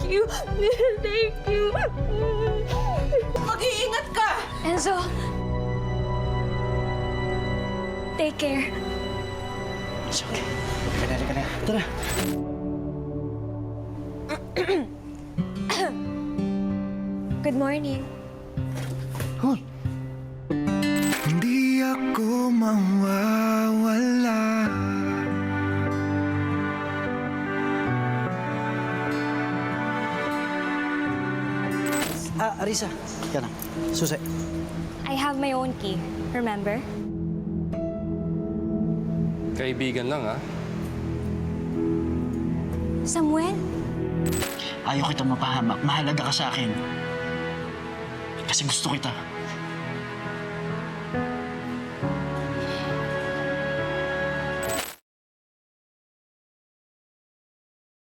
you. Thank you. Mag-iingat ka! Enzo. Take care. It's okay. Halika na. Tara. Good morning. Hoy! Hindi ako mawawala. Arisa. Yan na. Susi. I have my own key. Remember? Kaibigan lang, ha? Samuel? Ayaw kita mapahamak. Mahalaga ka sa akin. Kasi gusto kita.